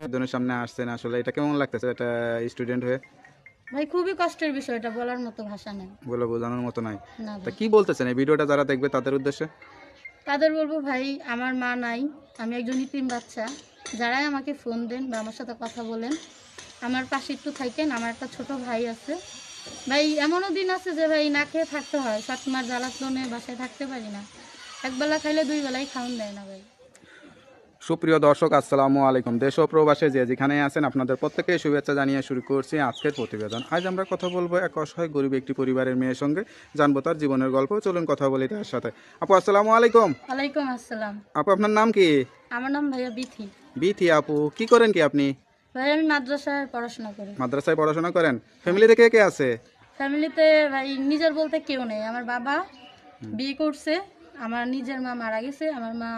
প্রতিবেদনের সামনে আসছেন, আসলে এটা কেমন লাগতেছে এটা স্টুডেন্ট হয়ে? ভাই খুবই কষ্টের বিষয়, এটা বলার মতো ভাষা নেই। বলে বোঝানোর মতো নাই। না তা ভাই, কি বলতেছেন এই ভিডিওটা যারা দেখবে তাদের উদ্দেশ্যে? তাদের বলবো ভাই, আমার মা নাই, আমি একজন ইতিম বাচ্চা। যারাই আমাকে ফোন দেন বা আমার সাথে কথা বলেন, আমার পাশে একটু থাকেন। আমার একটা ছোট ভাই আছে ভাই। এমনও দিন আছে যে ভাই না খেয়ে থাকতে হয়, 7 মাস জ্বালাতনে বাসায় থাকতে পারি না। একবেলা খাইলে 2 বেলাই খাওন দেয় না ভাই। সুপ্রিয় দর্শক, আসসালামু আলাইকুম। দেশ ও প্রবাসে যে যেখানে আছেন আপনাদের প্রত্যেককে শুভেচ্ছা জানিয়ে শুরু করছি আজকের প্রতিবেদন। আজ আমরা কথা বলবো এক অসহায় গরিব একটি পরিবারের মেয়ের সঙ্গে, জানবো তার জীবনের গল্প। চলুন কথা বলি তার সাথে। আপু আসসালামু আলাইকুম। ওয়ালাইকুম আসসালাম। আপু আপনার নাম কি? আমার নাম ভাইয়া বিথি। বিথি আপু, কি করেন কি আপনি? ভাই আমি মাদ্রাসায় পড়াশোনা করি। মাদ্রাসায় পড়াশোনা করেন? ফ্যামিলিতে কে কে আছে? ফ্যামিলিতে ভাই নিজের বলতে কেউ নেই। আমার বাবা বিয়ে করছে, আমার নিজের মা মারা গেছে। আমার মা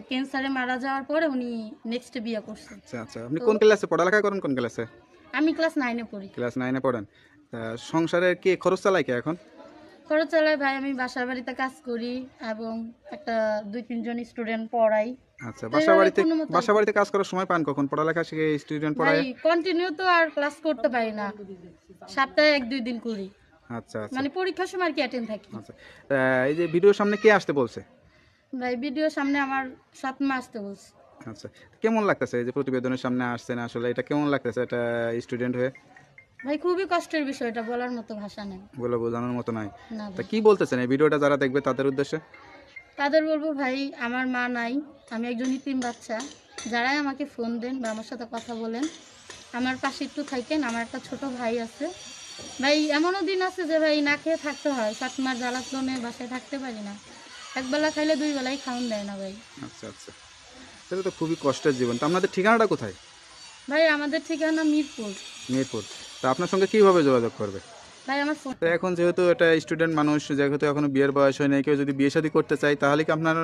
ক্যান্সারে মারা যাওয়ার পরে উনি নেক্সট বিয়ে করছে। আচ্ছা আচ্ছা, আপনি তো কোন ক্লাসে পড়ালেখা করেন, কোন ক্লাসে? আমি ক্লাস 9-এ পড়ি। ক্লাস 9-এ পড়েন। তা সংসারে কি খরচ চালায় কে এখন? খরচ চালাই ভাই, আমি বাসার বাড়িতে কাজ করি এবং একটা 2-3 জন স্টুডেন্ট পড়াই। আচ্ছা, তো এইভাবে কোনো মতো বাসা বাড়িতে কাজ করার সময় পান কখন? পড়ালেখা শিখে স্টুডেন্ট ভাই পড়ায়? কন্টিনিউ তো আর ক্লাস করতে পারি না, সপ্তাহে 1-2 দিন করি। আচ্ছা আচ্ছা মানে পরীক্ষার সময় আর কি অ্যাটেন্ড থাকি। আচ্ছা। তা এই যে ভিডিওর সামনে কে আসতে বলছে? ভাই ভিডিও সামনে আমার 7 মা আসতে বলছে। আচ্ছা, কেমন লাগতেছে এই যে প্রতিবেদনের সামনে আসছেন, আসলে এটা কেমন লাগতেছে এটা স্টুডেন্ট হয়ে? ভাই খুবই কষ্টের বিষয়, এটা বলার মতো ভাষা নেই। বলে বোঝানোর মতো নাই। না তা ভাই, কি বলতেছেন এই ভিডিওটা যারা দেখবে তাদের উদ্দেশ্যে? তাদের বলবো ভাই, আমার মা নাই, আমি একজন ইতিম বাচ্চা। যারাই আমাকে ফোন দেন বা আমার সাথে কথা বলেন, আমার পাশে একটু থাকেন। আমার একটা ছোট ভাই আছে ভাই। এমনও দিন আছে যে ভাই না খেয়ে থাকতে হয়, 7 মাস জ্বালাতনে বাসায় থাকতে পারি না। একবেলা খাইলে 2 বেলাই খাওন দেয় না ভাই। আচ্ছা আচ্ছা, তাহলে তো খুবই কষ্টের জীবন। তো আপনাদের ঠিকানাটা কোথায়? ভাই আমাদের ঠিকানা মিরপুর। মিরপুর। তা আপনার সঙ্গে কিভাবে যোগাযোগ করবে? ভাই আমার ফোন, তো এখন যেহেতু এটা স্টুডেন্ট মানুষ, যেহেতু এখনো বিয়ের বয়স হয় নাই, কেউ যদি বিয়ে শাদী করতে চায় তাহলে কি আপনার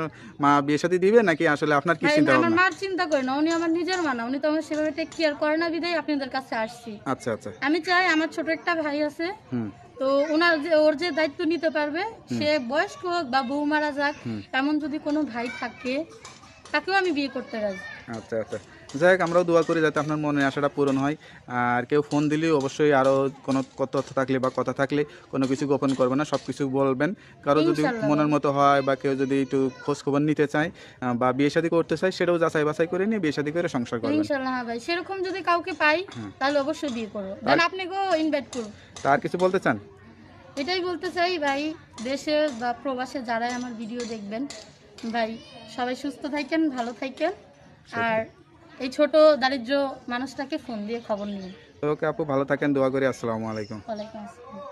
মা বিয়ে শাদী দিবে, নাকি আসলে আপনার কি ভাই চিন্তা আমার ভাবনা? মার চিন্তা করি না, উনি আমার নিজের মা না, উনি তো আমার সেভাবে টেক কেয়ার করে না, বিধায় আপনাদের কাছে আসছি। আচ্ছা আচ্ছা। আমি চাই আমার ছোট একটা ভাই আছে, হুম তো ওর যে দায়িত্ব নিতে পারবে, হুম সে বয়স্ক হোক বা বউ মারা যাক, হুম। এমন যদি কোনো ভাই থাকে তাকেও আমি বিয়ে করতে রাজি। আচ্ছা আচ্ছা, যাই হোক, আমরাও দোয়া করি যাতে আপনার মনের আশাটা পূরণ হয়। আর কেউ ফোন দিলেও অবশ্যই আরও কোনো তথ্য থাকলে বা কথা থাকলে কোনো কিছু গোপন করবে না, সব কিছু বলবেন। কারো যদি ইনশাল্লাহ ভাই, মনের মতো হয় বা কেউ যদি একটু খোঁজ খবর নিতে চায় বা বিয়ে শাদী করতে চায়, সেটাও যাচাই বাছাই করে নিয়ে বিয়ে শাদী করে সংসার করবেন। ইনশাল্লাহ। হ্যাঁ ভাই, সেরকম যদি কাউকে পাই হ্যাঁ। তাহলে অবশ্যই বিয়ে করবো, আর দেন আপনাকেও ইনভাইট করবো। তার কিছু বলতে চান? এটাই বলতে চাই ভাই, দেশে বা প্রবাসে যারাই আমার ভিডিও দেখবেন ভাই, সবাই সুস্থ থাকেন, ভালো থাকেন। আর এই ছোট দারিদ্র মানুষটাকে ফোন দিয়ে খবর নিন। তো ওকে আপু, ভালো থাকেন, দোয়া করি। আসসালামু আলাইকুম। ওয়ালাইকুম আসসালাম।